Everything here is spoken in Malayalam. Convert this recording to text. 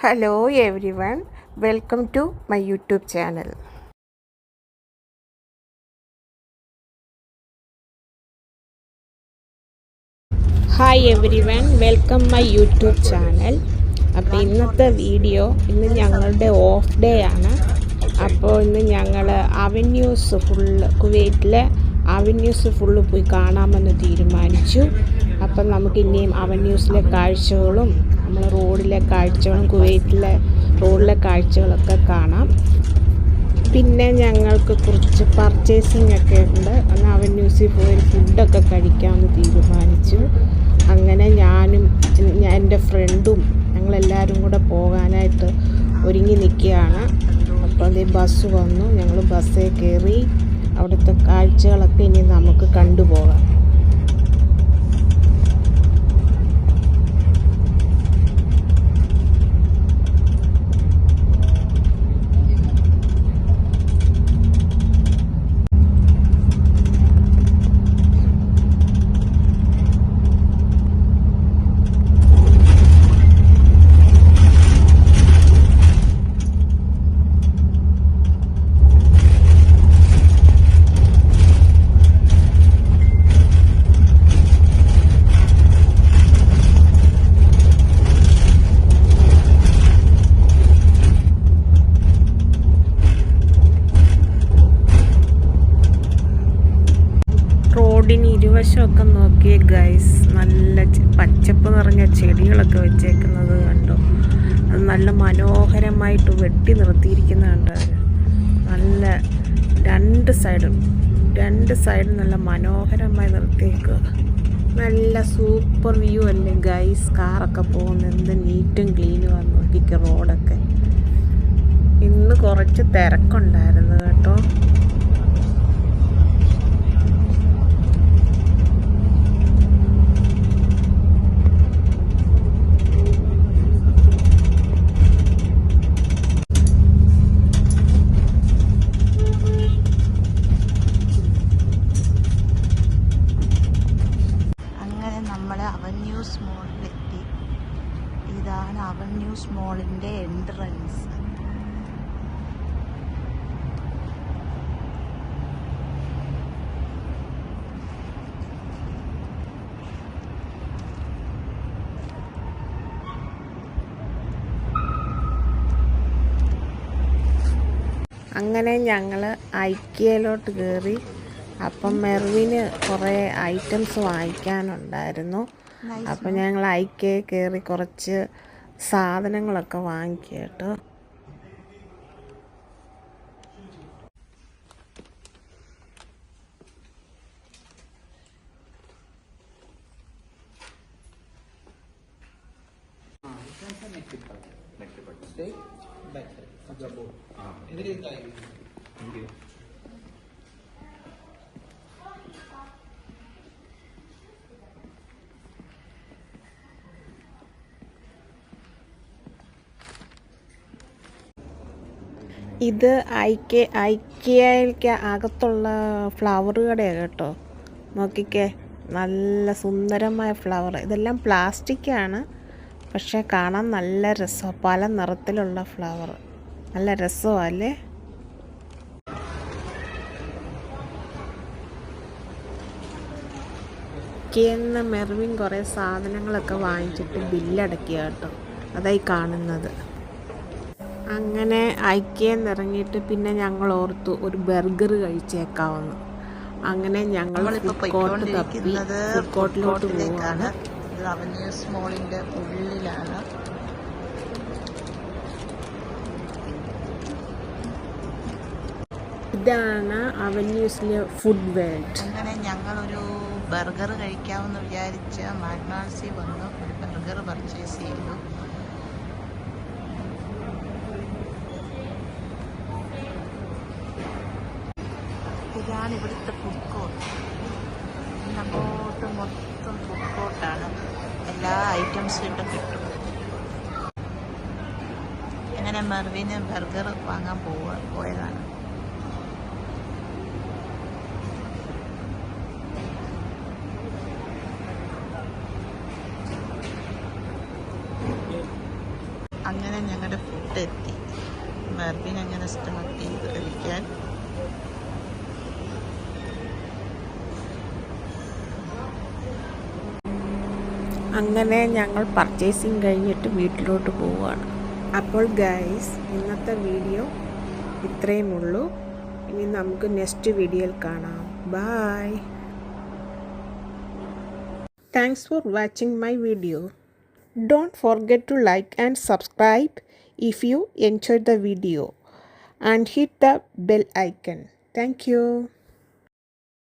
Hello everyone, welcome to my YouTube channel. Hi every one welcome my YouTube channel. അപ്പോൾ ഇന്നത്തെ വീഡിയോ ഇന്ന് ഞങ്ങളുടെ ഓഫ് ഡേ ആണ്. അപ്പോൾ ഇന്ന് ഞങ്ങൾ അവന്യൂസ് കുവൈറ്റിലെ അവന്യൂസ് ഫുള്ള് പോയി കാണാമെന്ന് തീരുമാനിച്ചു. അപ്പം നമുക്ക് ഇനിയും അവന്യൂസിലെ കാഴ്ചകളും നമ്മൾ റോഡിലെ കാഴ്ചകളും കുവൈറ്റിലെ റോഡിലെ കാഴ്ചകളൊക്കെ കാണാം. പിന്നെ ഞങ്ങൾക്ക് കുറച്ച് പർച്ചേസിങ് ഒക്കെ ഉണ്ട്. അന്ന് അവന്യൂസിൽ പോയി ഫുഡൊക്കെ കഴിക്കാമെന്ന് തീരുമാനിച്ചു. അങ്ങനെ ഞാനും എൻ്റെ ഫ്രണ്ടും ഞങ്ങളെല്ലാവരും കൂടെ പോകാനായിട്ട് ഒരുങ്ങി നിൽക്കുകയാണ്. അപ്പോൾ അതേ ബസ് വന്നു, ഞങ്ങൾ ബസ്സിൽ കയറി. അവിടുത്തെ കാഴ്ചകളൊക്കെ ഇനി നമുക്ക് കണ്ടുപോകാം. റോഡിന് ഇരുവശമൊക്കെ നോക്കിയേ ഗൈസ്, നല്ല പച്ചപ്പ് നിറഞ്ഞ ചെടികളൊക്കെ വെച്ചേക്കുന്നത് കണ്ടോ. അത് നല്ല മനോഹരമായിട്ട് വെട്ടി നിർത്തിയിരിക്കുന്നത് കണ്ടോ. നല്ല രണ്ട് സൈഡും നല്ല മനോഹരമായി നിർത്തിയേക്കുക. നല്ല സൂപ്പർ വ്യൂ അല്ലേ ഗൈസ്. കാറൊക്കെ പോകുന്നത് എന്ത് നീറ്റും ക്ലീനും ആണ്. നോക്കിക്കുക റോഡൊക്കെ. ഇന്ന് കുറച്ച് തിരക്കുണ്ടായിരുന്നു കേട്ടോ. അവന്യൂസ് മോളിലെത്തി. ഇതാണ് അവന്യൂസ് മോളിൻ്റെ എൻട്രൻസ്. അങ്ങനെ ഞങ്ങൾ ഐക്യയിലോട്ട് കയറി. അപ്പം മെർവിന് കുറേ ഐറ്റംസ് വാങ്ങിക്കാനുണ്ടായിരുന്നു. അപ്പം ഞങ്ങൾ ഐക്യയിൽ കയറി കുറച്ച് സാധനങ്ങളൊക്കെ വാങ്ങിക്കുക കേട്ടോ. ഇത് ഐക്യയിലേക്ക് അകത്തുള്ള ഫ്ലവർ കടയാണ് കേട്ടോ. നോക്കിക്കേ, നല്ല സുന്ദരമായ ഫ്ലവർ. ഇതെല്ലാം പ്ലാസ്റ്റിക്കാണ്, പക്ഷേ കാണാൻ നല്ല രസമാണ്. പല നിറത്തിലുള്ള ഫ്ലവർ, നല്ല രസമല്ലേ. ഐക്യന്ന് മെർവിൻ കുറേ സാധനങ്ങളൊക്കെ വാങ്ങിച്ചിട്ട് ബില്ലടക്കുക കേട്ടോ. അതായി കാണുന്നത്. അങ്ങനെ ഐക്യം ഇറങ്ങിയിട്ട് പിന്നെ ഞങ്ങൾ ഓർത്തു ഒരു ബർഗർ കഴിച്ചേക്കാവുന്നു. അങ്ങനെ ഞങ്ങൾ ഫുഡ് കോർട്ടിലോട്ട് പോവുകയാണ്. അവന്യൂസ് മോളിൻ്റെ ഉള്ളിലാണ്. ഇതാണ് അവന്യൂസിലെ ഫുഡ് വേൾഡ്. അങ്ങനെ ഞങ്ങളൊരു ബർഗർ കഴിക്കാമെന്ന് വിചാരിച്ച് മാക്ഡൊണാൾഡ്സിൽ വന്നു ഒരു ബർഗർ പർച്ചേസ് ചെയ്തു. ഇതാണ് ഇവിടുത്തെ ഫുഡ് കോർട്ട്. അങ്ങോട്ട് മൊത്തം ഫുഡ് കോർട്ടാണ്. എല്ലാ ഐറ്റംസും ഇവിടെ കിട്ടും. അങ്ങനെ മെർവിന് ബർഗർ വാങ്ങാൻ പോയതാണ്. അങ്ങനെ അങ്ങനെ ഞങ്ങളുടെ ഫുഡ് എത്തി. ബാർബിന് അങ്ങനെ സ്റ്റാർട്ട് ചെയ്ത് കഴിക്കാൻ. അങ്ങനെ ഞങ്ങൾ പർച്ചേസിങ് കഴിഞ്ഞിട്ട് വീട്ടിലോട്ട് പോവുകയാണ്. അപ്പോൾ ഗൈസ്, ഇന്നത്തെ വീഡിയോ ഇത്രയുമുള്ളൂ. ഇനി നമുക്ക് നെക്സ്റ്റ് വീഡിയോയിൽ കാണാം. Bye. Thanks for watching my video. Don't forget to like and subscribe if you enjoyed the video and hit the bell icon. Thank you.